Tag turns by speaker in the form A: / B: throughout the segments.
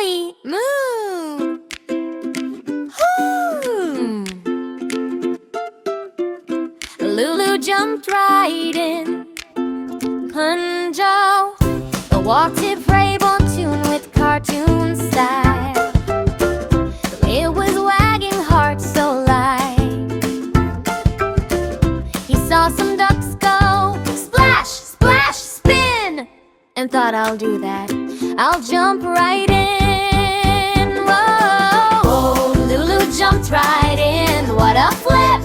A: we moo. Hoo. Lulu jumped right in. Punjo, the walk-tip rave on tune with cartoon style. It was wagging hard so light. He saw some ducks go splash, splash, spin, and thought, I'll do that, I'll jump right in. Whoa, oh, Lulu jumped right in. What a flip!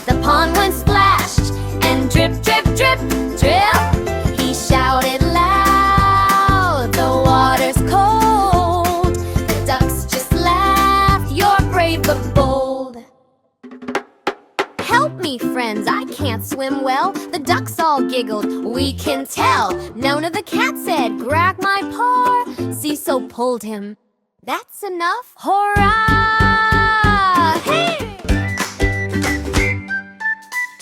A: The pond went splashed and drip, drip, drip, drip. He shouted loud, the water's cold. The ducks just laughed, you're brave but bold. Help me, friends, I can't swim well. The ducks all giggled, we can tell. Nona the cat said, grab my paw. Ciso pulled him, that's enough. Hurrah! Hey!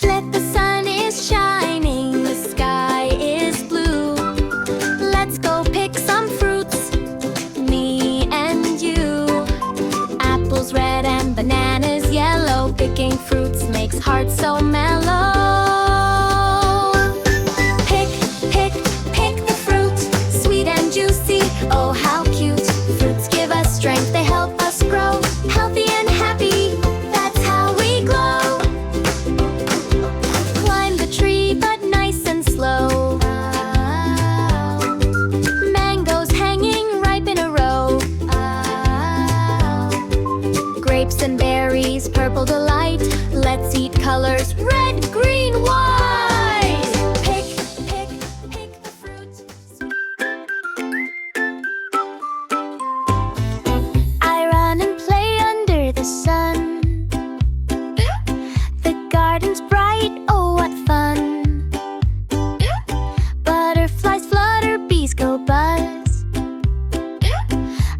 A: Let the sun is shining, the sky is blue. Let's go pick some fruits, me and you. Apples red and bananas yellow. Picking fruits makes hearts so mellow. Pick, pick, pick the fruit, sweet and juicy, oh how cute. Fruits give us strength, they help us grow. Healthy and happy, that's how we glow. Climb the tree but nice and slow. Mangoes hanging ripe in a row. Grapes and berries, purple delight. Let's eat colors, red, green, white. Pick, pick, pick the fruit. I run and play under the sun. The garden's bright, oh what fun. Butterflies flutter, bees go buzz.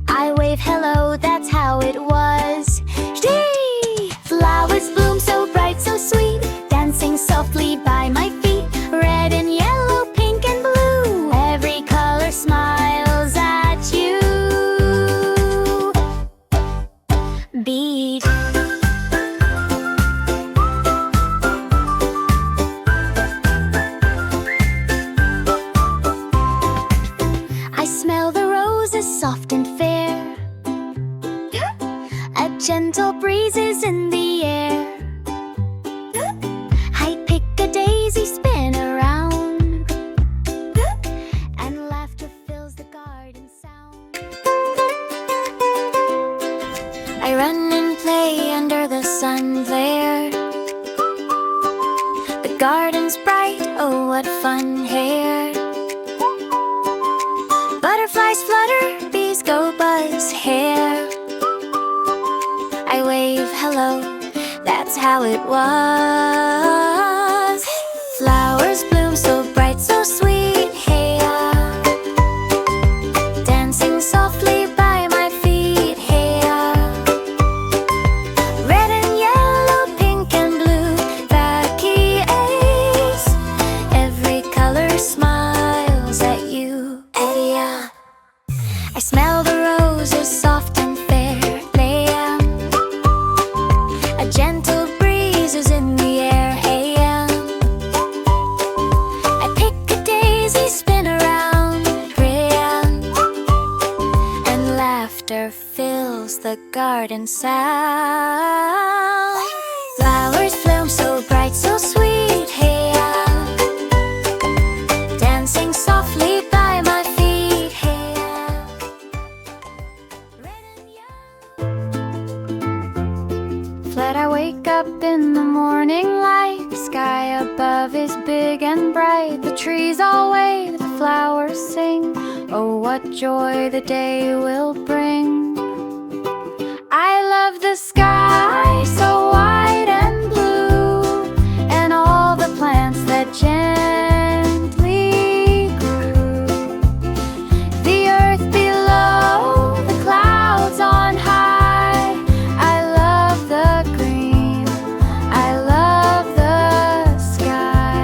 A: I wave hello, that's how it was. Shee! Flowers bloom so bright, so sweet, dancing softly by my feet. Red and yellow, pink and blue, every color smiles at you. Beat. I smell the roses soft and fair. A gentle breeze is in the air. I pick a daisy, spin around, and laughter fills the garden sound. I run and play under the sun there. The garden's bright, oh what fun here. Butterflies flutter, bees go buzz here. I wave hello, that's how it was. Flowers bloom so bright, so sweet, hey dancing softly by my feet, hey red and yellow, pink and blue, the key is every color smiles at you, hey I smell the roses soft and fair. A gentle breeze is in the air, hey I pick a daisy, spin around, pray and laughter fills the garden sound. Flowers bloom so bright, so sweet, hey dancing softly by my feet, hey red and yellow. Flat I wake up in the morning light. The sky above is big and bright. The trees all wave, the flowers sing. Oh, what joy the day will bring. I love the sky so wide and blue, and all the plants that gently grew. The earth below, the clouds on high. I love the green, I love the sky.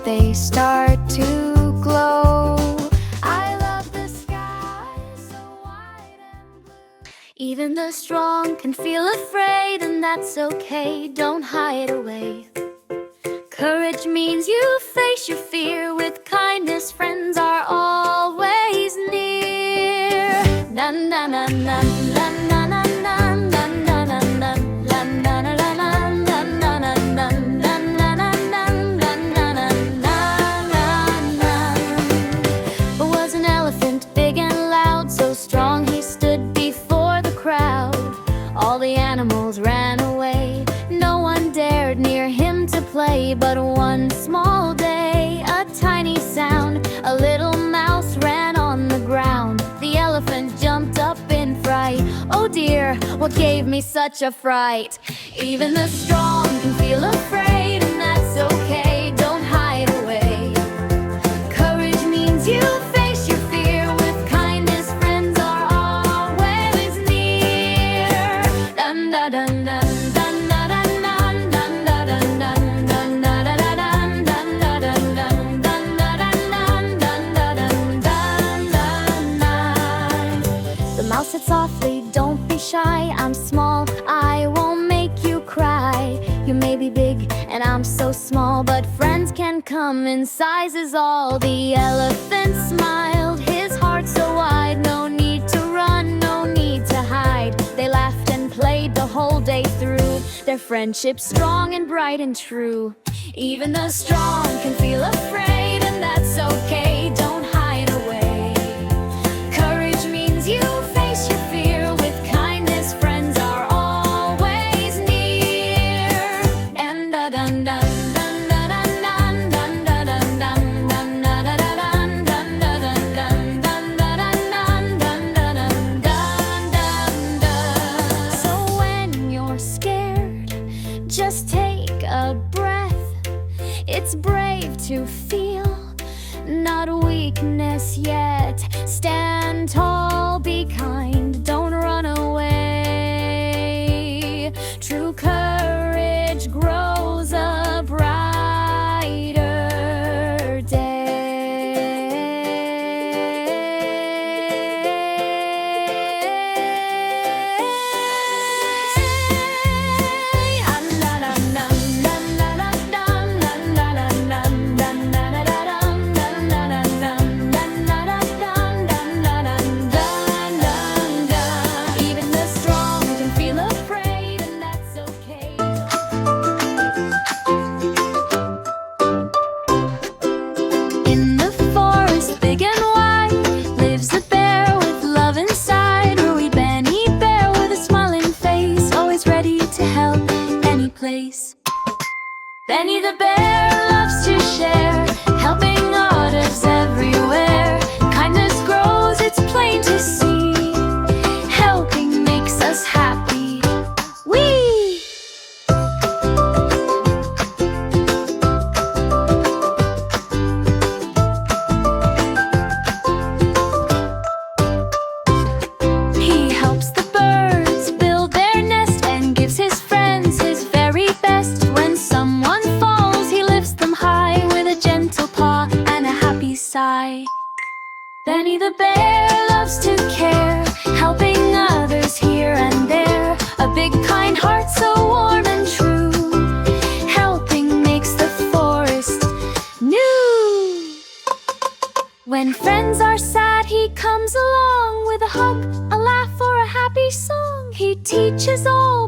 A: they start to glow. I love the sky so wide and blue. Even the strong can feel afraid, and that's okay, don't hide away. Courage means you face your fear with kindness, friends are always near. Na na na na na na na na na na na na na na na ran away. No one dared near him to play. But one small day, a tiny sound, a little mouse ran on the ground. The elephant jumped up in fright. Oh dear, what gave me such a fright? Even the strong can feel afraid, and that's okay, don't hide away. Courage means you face your fear with kindness, friends are always near. Dun dun dun dun. Said softly, don't be shy, I'm small, I won't make you cry. You may be big and I'm so small, but friends can come in sizes all. The elephant smiled, his heart so wide. No need to run, no need to hide. They laughed and played the whole day through, their friendship strong and bright and true. Even the strong can feel afraid, and that's okay, don't hide away. Courage means you just take a breath. It's brave to feel, not weakness yet. Stand tall, be kind, don't run away. True courage grows a brighter day. Benny the bear loves to share, helping others everywhere. Kindness grows, it's plain to see. Helping makes us happy. Whee! He helps the birds build their nest and gives his friends his very best. When someone falls, he lifts them high with a gentle paw and a happy sigh. Benny the bear loves to care, helping others here and there. A big kind heart so warm and true. Helping makes the forest new. When friends are sad, he comes along with a hug, a laugh, or a happy song. He teaches all